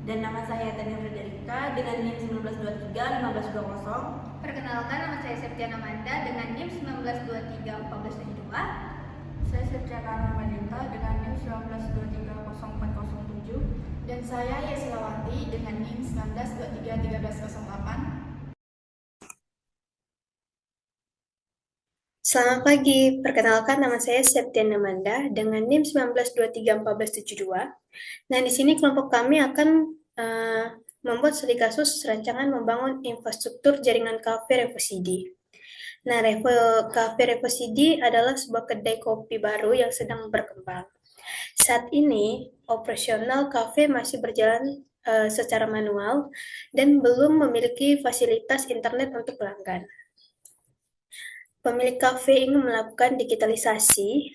Dan nama saya Tania Frederika dengan NIM 1923 1520. Perkenalkan, nama saya Septiana Amanda dengan NIM 1923 1472. Saya Septiana Madinta dengan NIM 1923 0407. Dan saya Yesilawati dengan NIM 1923 1308. Selamat pagi, perkenalkan nama saya Septiana Amanda dengan NIM 1923 1472. Nah, di sini kelompok kami akan membuat studi kasus rancangan membangun infrastruktur jaringan kafe Refosidi. Nah, Cafe Refosidi adalah sebuah kedai kopi baru yang sedang berkembang. Saat ini, operasional kafe masih berjalan secara manual dan belum memiliki fasilitas internet untuk pelanggan. Pemilik kafe ingin melakukan digitalisasi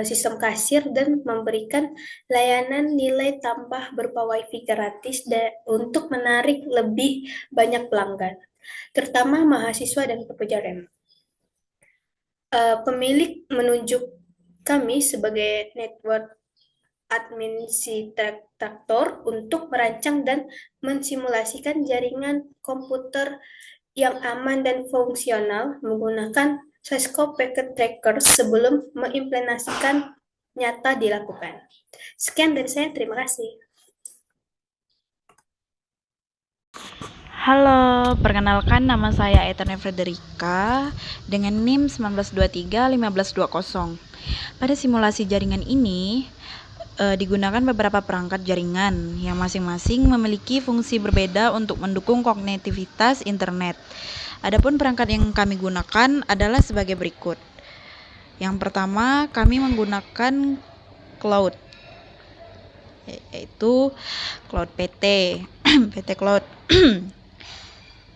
sistem kasir dan memberikan layanan nilai tambah berupa WiFi gratis untuk menarik lebih banyak pelanggan, terutama mahasiswa dan pekerja rem. Pemilik menunjuk kami sebagai network administrator untuk merancang dan mensimulasikan jaringan komputer yang aman dan fungsional menggunakan Cisco Packet Tracker sebelum mengimplementasikan nyata dilakukan. Sekian dari saya, terima kasih. Halo, perkenalkan nama saya Eterne Frederika dengan NIM 1923 1520. Pada simulasi jaringan ini digunakan beberapa perangkat jaringan yang masing-masing memiliki fungsi berbeda untuk mendukung konektivitas internet. Adapun perangkat yang kami gunakan adalah sebagai berikut. Yang pertama, kami menggunakan cloud, yaitu cloud PT, PT Cloud.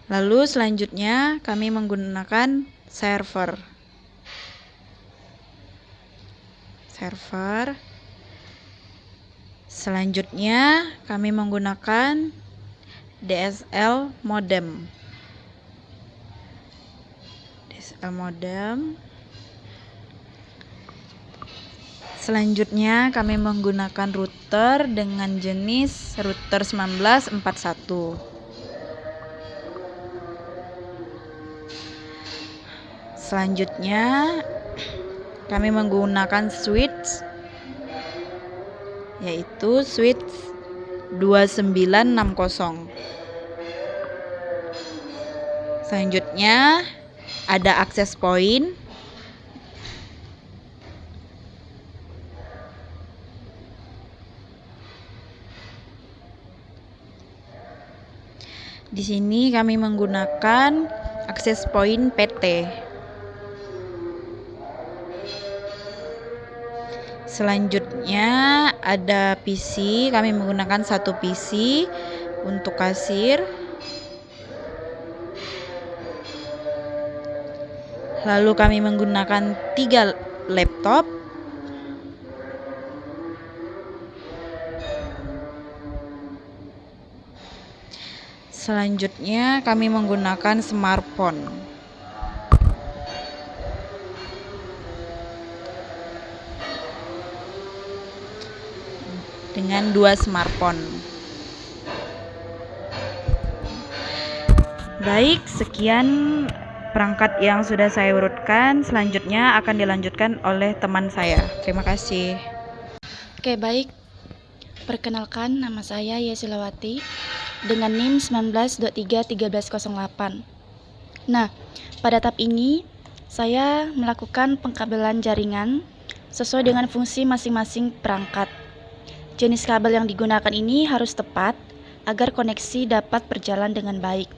Lalu selanjutnya kami menggunakan server. Selanjutnya kami menggunakan DSL modem. Selanjutnya kami menggunakan router dengan jenis router 1941. Selanjutnya kami menggunakan switch, yaitu switch 2960. Selanjutnya ada access point. Di sini kami menggunakan access point PT. Selanjutnya ada PC, kami menggunakan satu PC untuk kasir. Lalu kami menggunakan 3 laptop. Selanjutnya kami menggunakan smartphone. Dengan 2 smartphone. Baik, sekian perangkat yang sudah saya urutkan. Selanjutnya akan dilanjutkan oleh teman saya. Terima kasih. Oke, baik. Perkenalkan, nama saya Yesilawati dengan NIM 1923 1308. Nah, pada tahap ini saya melakukan pengkabelan jaringan sesuai dengan fungsi masing-masing perangkat. Jenis kabel yang digunakan ini harus tepat agar koneksi dapat berjalan dengan baik.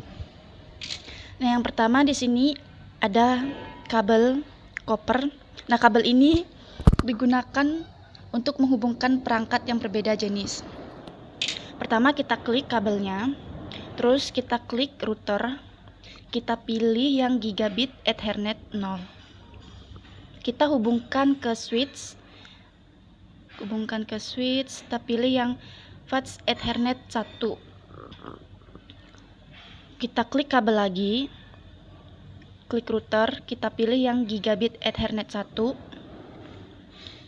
Nah, yang pertama di sini ada kabel koper. Nah, kabel ini digunakan untuk menghubungkan perangkat yang berbeda jenis. Pertama kita klik kabelnya, terus kita klik router, kita pilih yang gigabit Ethernet 0. Kita hubungkan ke switch, kita pilih yang fast Ethernet 1. Kita klik kabel lagi, klik router, kita pilih yang gigabit Ethernet 1.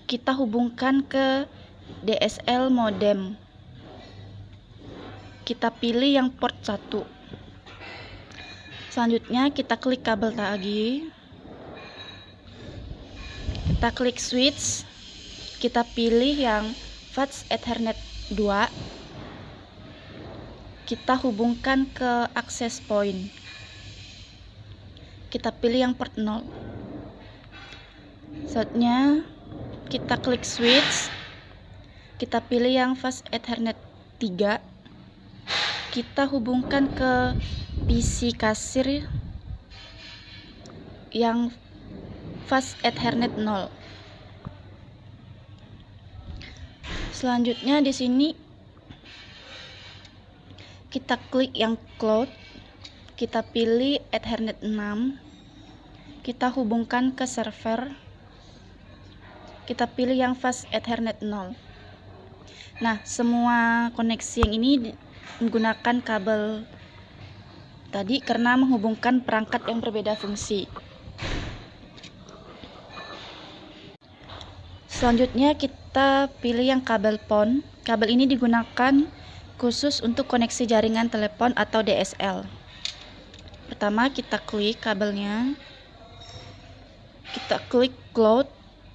Kita hubungkan ke DSL modem. kita pilih yang port 1. Selanjutnya kita klik kabel lagi. Kita klik switch. Kita pilih yang fast Ethernet 2. Kita hubungkan ke access point. Kita pilih yang port 0. Selanjutnya kita klik switch. Kita pilih yang fast Ethernet 3. Kita hubungkan ke PC kasir yang fast Ethernet 0. Selanjutnya di sini kita klik yang cloud, kita pilih Ethernet 6, kita hubungkan ke server, kita pilih yang fast Ethernet 0. Nah, semua koneksi yang ini menggunakan kabel tadi karena menghubungkan perangkat yang berbeda fungsi. Selanjutnya kita pilih yang kabel PON. Kabel ini digunakan khusus untuk koneksi jaringan telepon atau DSL. Pertama kita klik kabelnya, kita klik cloud,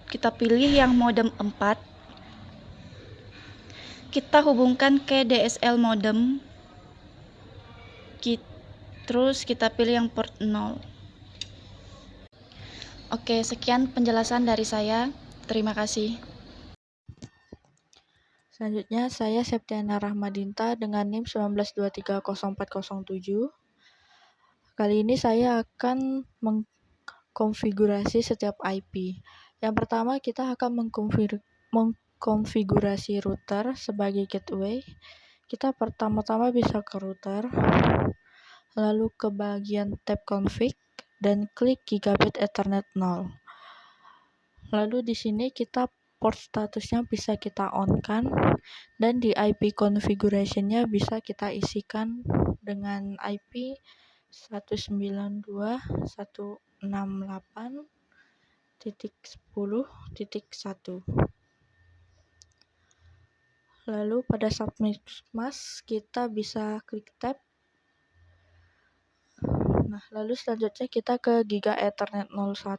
kita pilih yang modem 4, kita hubungkan ke DSL modem, terus kita pilih yang port 0. Oke, sekian penjelasan dari saya. Terima kasih. Selanjutnya saya Septiana Rahmadinta dengan NIM 192304007. Kali ini saya akan mengkonfigurasi setiap IP. Yang pertama kita akan mengkonfigurasi router sebagai gateway. Kita pertama-tama bisa ke router, lalu ke bagian tab config dan klik gigabit Ethernet 0. Lalu di sini kita port statusnya bisa kita on-kan dan di IP configuration-nya bisa kita isikan dengan IP 192.168.10.1. Lalu pada submit mask kita bisa klik tab. Nah, lalu selanjutnya kita ke Giga Ethernet 01.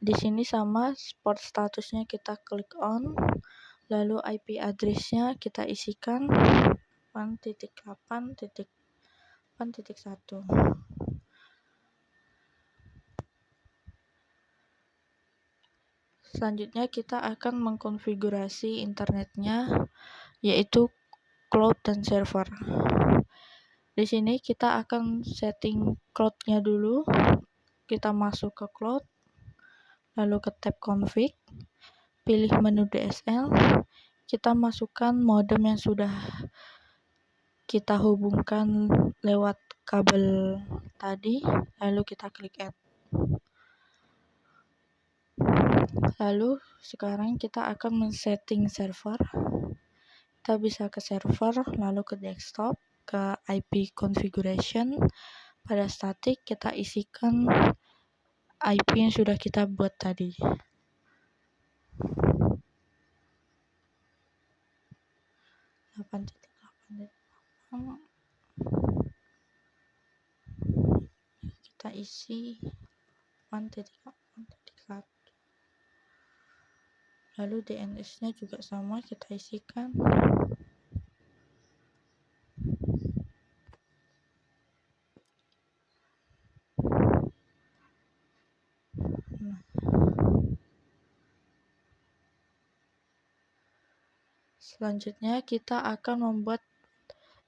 Di sini sama port statusnya kita klik on, lalu IP address-nya kita isikan 1.8.1. Selanjutnya kita akan mengkonfigurasi internetnya, yaitu cloud dan server. Di sini kita akan setting cloud-nya dulu. Kita masuk ke cloud, lalu ke tab config, pilih menu DSL, kita masukkan modem yang sudah kita hubungkan lewat kabel tadi, lalu kita klik add. Lalu sekarang kita akan men-setting server. Kita bisa ke server, lalu ke desktop, ke IP configuration. Pada static kita isikan IP yang sudah kita buat tadi. Kita isi 1.8.1. Lalu DNS-nya juga sama, kita isikan. Selanjutnya kita akan membuat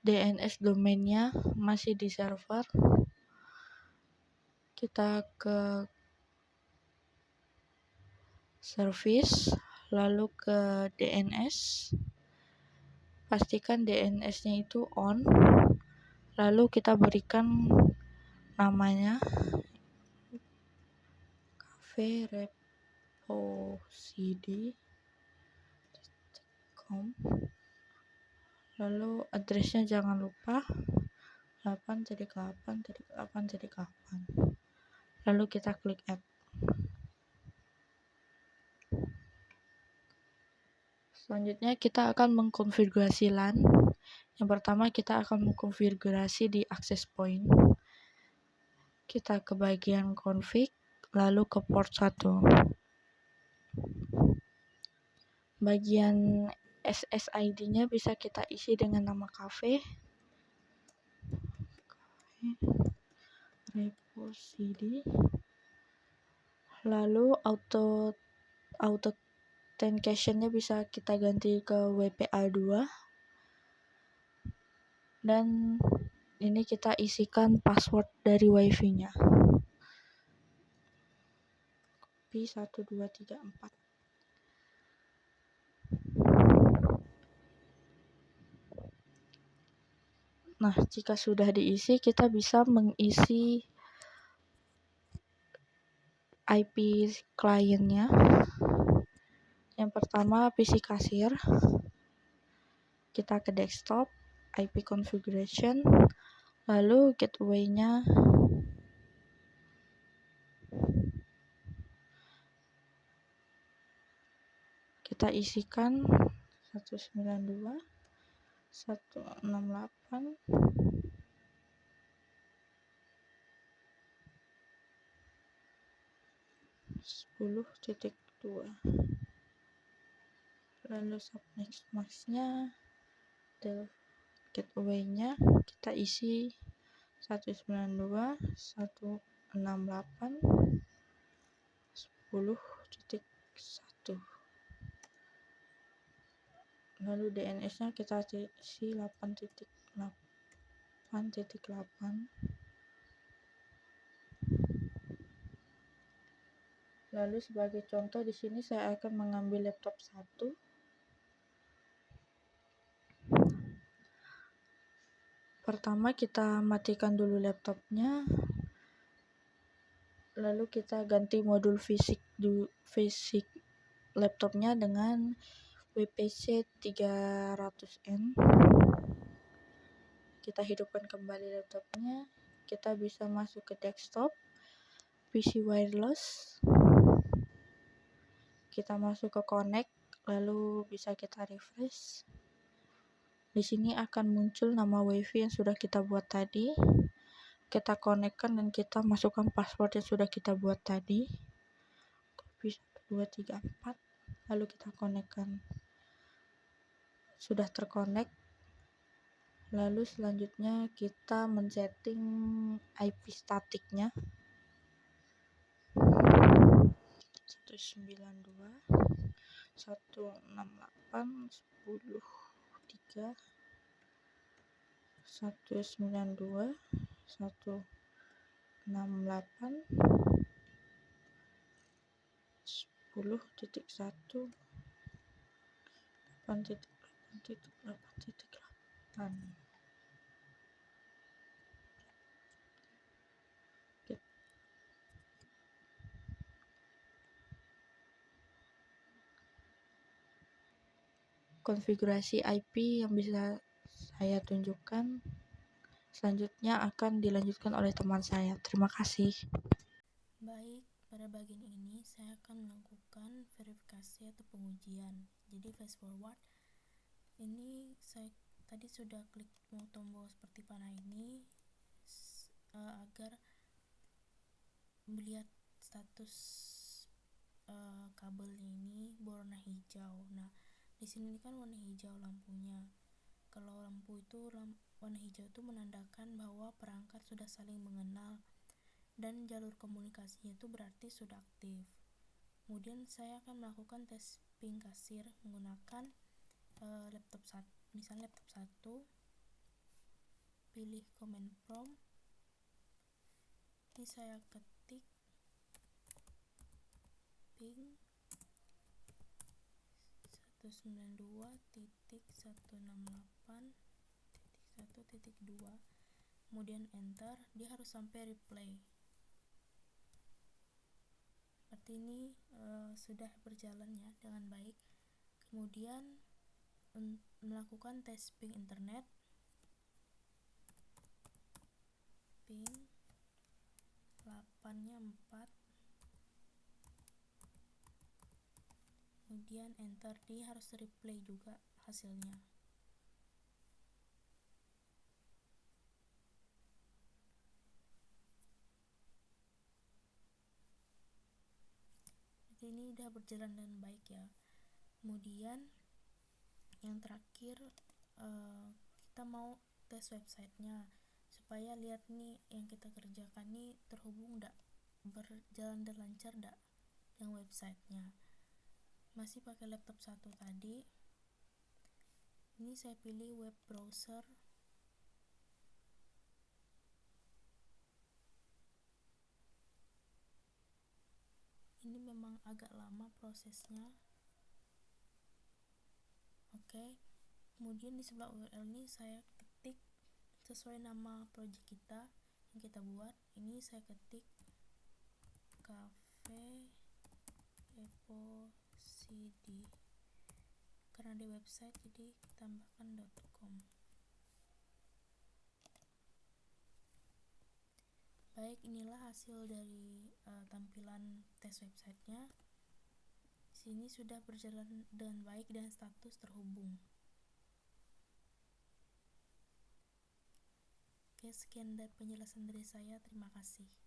DNS domainnya masih di server. Kita ke service, lalu ke DNS. Pastikan DNS-nya itu on. Lalu kita berikan namanya cafe-repository.com. Lalu address-nya jangan lupa 8.8.8.8. Lalu kita klik add. Selanjutnya kita akan mengkonfigurasi LAN. Yang pertama kita akan mengkonfigurasi di access point. Kita ke bagian config, lalu ke port 1. Bagian SSID-nya bisa kita isi dengan nama cafe, repository, lalu authentication-nya bisa kita ganti ke WPA2, dan ini kita isikan password dari wifi-nya. Copy 1 2 3 4. Nah, jika sudah diisi, kita bisa mengisi IP kliennya. Yang pertama PC kasir. Kita ke desktop, IP configuration, lalu gateway-nya kita isikan 192.168.10.2. Lalu subnext mask-nya, gateway-nya kita isi 192.168.10.1. Lalu DNS-nya kita isi 8.8.8. Lalu sebagai contoh di sini saya akan mengambil laptop 1. Pertama kita matikan dulu laptopnya, lalu kita ganti modul fisik laptopnya dengan WPC 300N. Kita hidupkan kembali laptopnya, kita bisa masuk ke desktop, PC wireless, kita masuk ke connect, lalu bisa kita refresh. Di sini akan muncul nama wifi yang sudah kita buat tadi. Kita konekkan dan kita masukkan password yang sudah kita buat tadi. Copy 1 2 3 4. Lalu kita konekkan. Sudah terkonek. Lalu selanjutnya kita men-setting IP statiknya. 192.168.10.3. 192.168.10.1 8.8.8. Konfigurasi IP yang bisa saya tunjukkan selanjutnya akan dilanjutkan oleh teman saya. Terima kasih. Baik, pada bagian ini saya akan melakukan verifikasi atau pengujian. Jadi fast forward, ini saya tadi sudah klik tombol seperti panah ini agar melihat status kabelnya ini berwarna hijau. Nah, di sini kan warna hijau lampunya. Kalau warna hijau itu menandakan bahwa perangkat sudah saling mengenal dan jalur komunikasinya itu berarti sudah aktif. Kemudian saya akan melakukan tes ping kasir menggunakan laptop 1, misalnya laptop 1, pilih command prompt, ini saya ketik ping 192.168.1.2, kemudian enter. Dia harus sampai replay. Seperti ini sudah berjalan ya dengan baik. Kemudian melakukan tes ping internet, ping 8-nya 4, kemudian enter. Dia harus replay juga hasilnya. ini udah berjalan dengan baik ya. Kemudian yang terakhir kita mau tes websitenya supaya lihat nih yang kita kerjakan nih terhubung nggak, berjalan dan lancar nggak dengan websitenya. Masih pakai laptop satu tadi. Ini saya pilih web browser. Ini memang agak lama prosesnya. Oke. Kemudian di sebelah URL ini saya ketik sesuai nama project kita yang kita buat. Ini saya ketik cafe eposidi, karena di website jadi tambahkan .com. Baik, inilah hasil dari tampilan tes websitenya. Sini sudah berjalan dengan baik dan status terhubung. Oke, sekian dari penjelasan dari saya. Terima kasih.